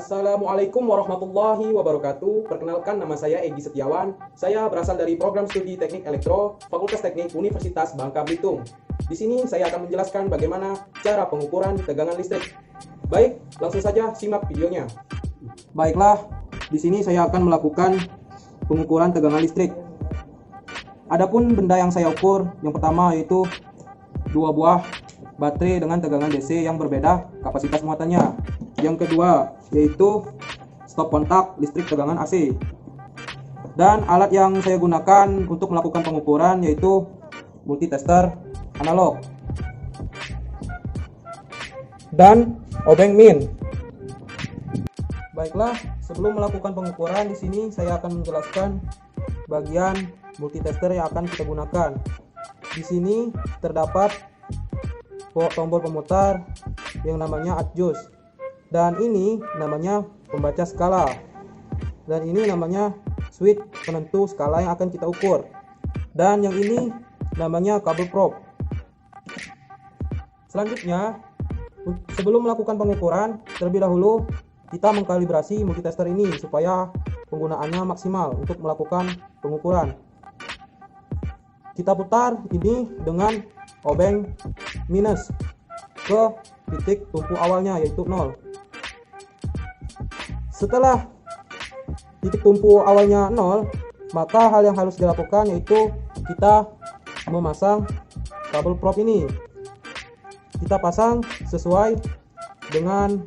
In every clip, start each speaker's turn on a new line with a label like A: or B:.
A: Assalamualaikum warahmatullahi wabarakatuh. Perkenalkan, nama saya Egy Setiawan. Saya berasal dari program studi Teknik Elektro, Fakultas Teknik Universitas Bangka Belitung. Di sini saya akan menjelaskan bagaimana cara pengukuran tegangan listrik. Baik, langsung saja simak videonya. Baiklah, di sini saya akan melakukan pengukuran tegangan listrik. Adapun benda yang saya ukur, yang pertama yaitu 2 buah baterai dengan tegangan DC yang berbeda kapasitas muatannya. Yang kedua yaitu stop kontak listrik tegangan AC. Dan alat yang saya gunakan untuk melakukan pengukuran yaitu multitester analog dan obeng min. Baiklah, sebelum melakukan pengukuran, di sini saya akan menjelaskan bagian multitester yang akan kita gunakan. Di sini terdapat tombol pemutar yang namanya adjust, dan ini namanya pembaca skala, dan ini namanya switch penentu skala yang akan kita ukur, dan yang ini namanya kabel probe. Selanjutnya, sebelum melakukan pengukuran, terlebih dahulu kita mengkalibrasi multitester ini supaya penggunaannya maksimal untuk melakukan pengukuran. Kita putar ini dengan obeng minus ke titik tumpu awalnya yaitu 0. Setelah titik tumpu awalnya 0, maka hal yang harus dilakukan yaitu kita memasang kabel probe ini. Kita pasang sesuai dengan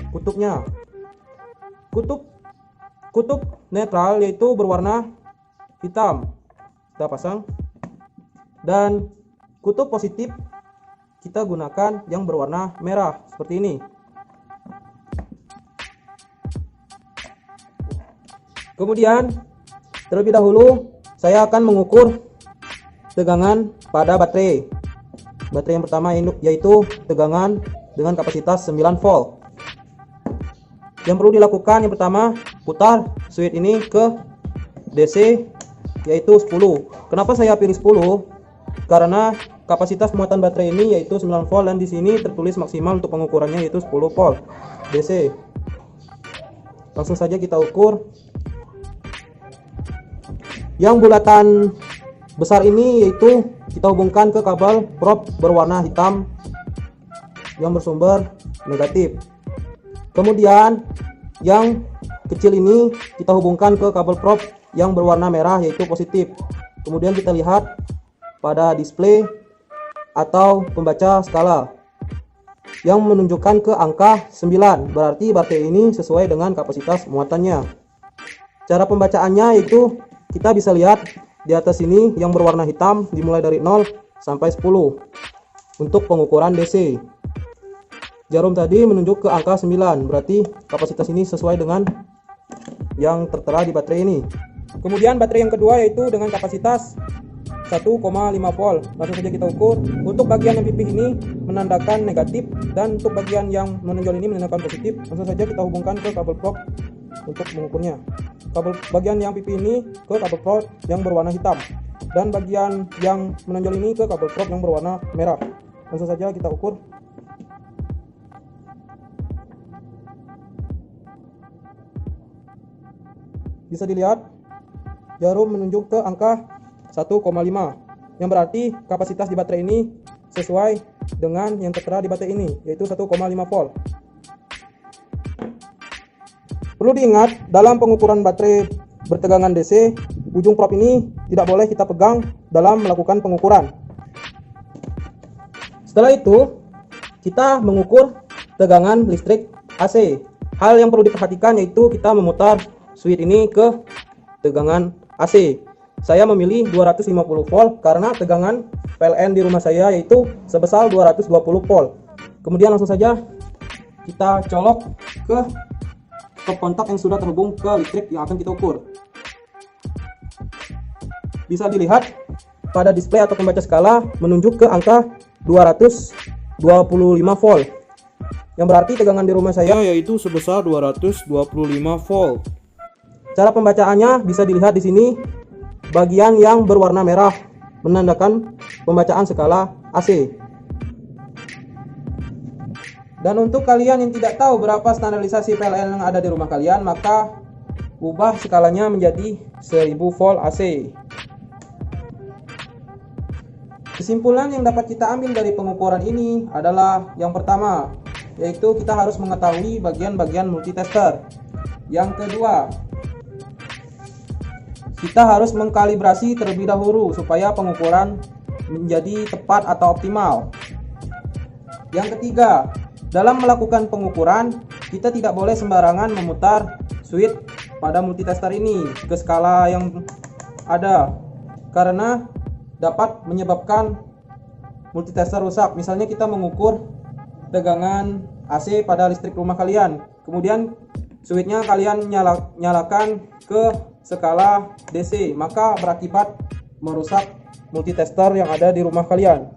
A: kutubnya. Kutub netral yaitu berwarna hitam kita pasang, dan kutub positif kita gunakan yang berwarna merah seperti ini. Kemudian terlebih dahulu saya akan mengukur tegangan pada baterai. Baterai yang pertama yaitu tegangan dengan kapasitas 9 volt. Yang perlu dilakukan yang pertama, putar switch ini ke DC yaitu 10. Kenapa saya pilih 10? Karena kapasitas muatan baterai ini yaitu 9 volt, dan di sini tertulis maksimal untuk pengukurannya yaitu 10 volt DC. Langsung saja kita ukur. Yang bulatan besar ini yaitu kita hubungkan ke kabel probe berwarna hitam yang bersumber negatif. Kemudian yang kecil ini kita hubungkan ke kabel probe yang berwarna merah yaitu positif. Kemudian kita lihat pada display atau pembaca skala yang menunjukkan ke angka 9, berarti baterai ini sesuai dengan kapasitas muatannya. Cara pembacaannya yaitu kita bisa lihat di atas ini yang berwarna hitam dimulai dari 0 sampai 10 untuk pengukuran DC. Jarum tadi menunjuk ke angka 9, berarti kapasitas ini sesuai dengan yang tertera di baterai ini. Kemudian baterai yang kedua yaitu dengan kapasitas 1,5 volt. Langsung saja kita ukur. Untuk bagian yang pipih ini menandakan negatif, dan untuk bagian yang menonjol ini menandakan positif. Langsung saja kita hubungkan ke kabel probe untuk mengukurnya. Bagian yang pipih ini ke kabel probe yang berwarna hitam, dan bagian yang menonjol ini ke kabel probe yang berwarna merah. Langsung saja kita ukur. Bisa dilihat jarum menunjuk ke angka 1,5, yang berarti kapasitas di baterai ini sesuai dengan yang tertera di baterai ini yaitu 1,5 volt. Perlu diingat, dalam pengukuran baterai bertegangan DC, ujung probe ini tidak boleh kita pegang dalam melakukan pengukuran. Setelah itu kita mengukur tegangan listrik AC. Hal yang perlu diperhatikan yaitu kita memutar switch ini ke tegangan AC. Saya memilih 250 volt karena tegangan PLN di rumah saya yaitu sebesar 220 volt. Kemudian langsung saja kita colok ke stop kontak yang sudah terhubung ke listrik yang akan kita ukur. Bisa dilihat pada display atau pembaca skala menunjuk ke angka 225 volt, yang berarti tegangan di rumah saya yaitu sebesar 225 volt. Cara pembacaannya bisa dilihat di sini, bagian yang berwarna merah menandakan pembacaan skala AC. Dan untuk kalian yang tidak tahu berapa standarisasi PLN yang ada di rumah kalian, maka ubah skalanya menjadi 1000 volt AC. Kesimpulan yang dapat kita ambil dari pengukuran ini adalah yang pertama, yaitu kita harus mengetahui bagian-bagian multitester. Yang kedua, kita harus mengkalibrasi terlebih dahulu supaya pengukuran menjadi tepat atau optimal. Yang ketiga, dalam melakukan pengukuran, kita tidak boleh sembarangan memutar switch pada multitester ini ke skala yang ada, karena dapat menyebabkan multitester rusak. Misalnya kita mengukur tegangan AC pada listrik rumah kalian, kemudian switchnya kalian nyalakan ke skala DC, maka berakibat merusak multitester yang ada di rumah kalian.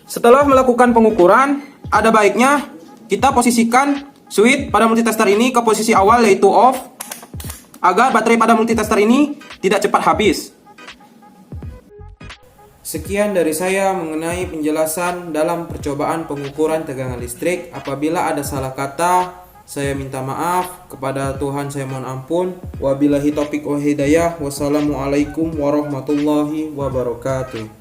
A: Setelah melakukan pengukuran, ada baiknya kita posisikan switch pada multitester ini ke posisi awal, yaitu off, agar baterai pada multitester ini tidak cepat habis. Sekian dari saya mengenai penjelasan dalam percobaan pengukuran tegangan listrik. Apabila ada salah kata, saya minta maaf. Kepada Tuhan saya mohon ampun. Wabillahi taufiq wal hidayah. Wassalamualaikum warahmatullahi wabarakatuh.